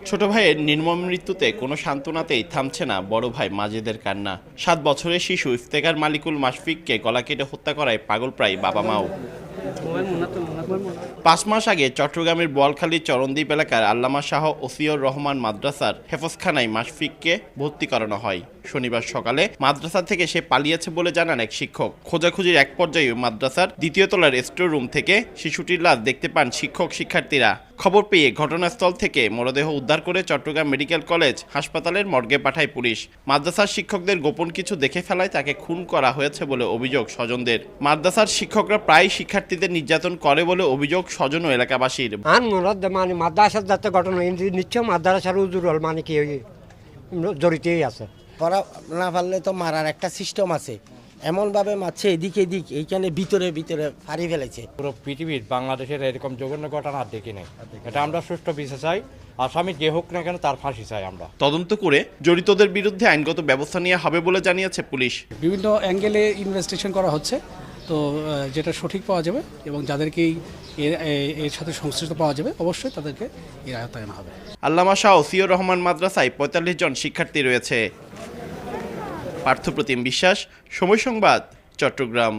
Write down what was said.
ছোট ভাইয়ের নির্মম মৃত্যুতে কোনো সান্ত্বনাতেই থামছে না বড় ভাই মাজেদের কান্না। 7 বছরের শিশু ইফতেখার মালিকুল মাশফিককে গলা কেটে হত্যা করায় পাগলপ্রায় বাবা মাও। 5 মাস আগে চট্টগ্রামের বোয়ালখালীর চরণদ্বীপ এলাকার আল্লামা শাহ ওসিয়র রহমান মাদ্রাসার হেফজখানায় মাশফিককে ভর্তি করানো হয়। শনিবার সকালে মাদ্রাসা থেকে সে পালিয়েছে বলে জানান এক শিক্ষক। খোঁজাখুঁজির এক পর্যায়ে মাদ্রাসার 2য় তলার স্টোর রুম থেকে শিশুটির লাশ দেখতে পান শিক্ষক শিক্ষার্থীরা। খবর পেয়ে ঘটনাস্থল থেকে মরদেহ উদ্ধার করে চট্টগ্রাম মেডিকেল কলেজ হাসপাতালের মর্গে পাঠায় পুলিশ। মাদ্রাসার শিক্ষকদের গোপন কিছু দেখে ফেলায় তাকে খুন করা হয়েছে বলে অভিযোগ স্বজনদের। মাদ্রাসার শিক্ষকরা প্রায় শিক্ষার্থীদের নির্যাতন করে বলে অভিযোগ স্বজন ও এলাকাবাসীর। মানে মাদ্রাসার যাতে ঘটনা নিশ্চয় মাদ্রাসার উজুরল মানে কি জড়িতই আছে। পড়া না পারলে তো মারার একটা সিস্টেম আছে, এমনভাবে মারছে এদিক এদিক, এইখানে ভিতরে ভিতরে ফাড়ি ফেলেছে। পুরো পৃথিবীর বাংলাদেশের এরকম জঘন্য ঘটনা আর দেখি নাই। এটা আমরা সুষ্ঠু বিচার চাই, আসামি যে হোক না কেন তার ফাঁসি চাই আমরা। তদন্ত করে জড়িতদের বিরুদ্ধে আইনগত ব্যবস্থা নেওয়া হবে বলে জানিয়েছে পুলিশ। বিভিন্ন অ্যাঙ্গেলে ইনভেস্টিগেশন করা হচ্ছে, তো যেটা সঠিক পাওয়া যাবে এবং যাদেরকেই এর সাথে সংশ্লিষ্ট পাওয়া যাবে অবশ্যই তাদেরকে এর আয়ত্তায়ন হবে। আল্লামা শাহ ওসিয়র রহমান মাদ্রাসায় 45 জন শিক্ষার্থী রয়েছে। পার্থপ্রতিম বিশ্বাস, সময় সংবাদ, চট্টগ্রাম।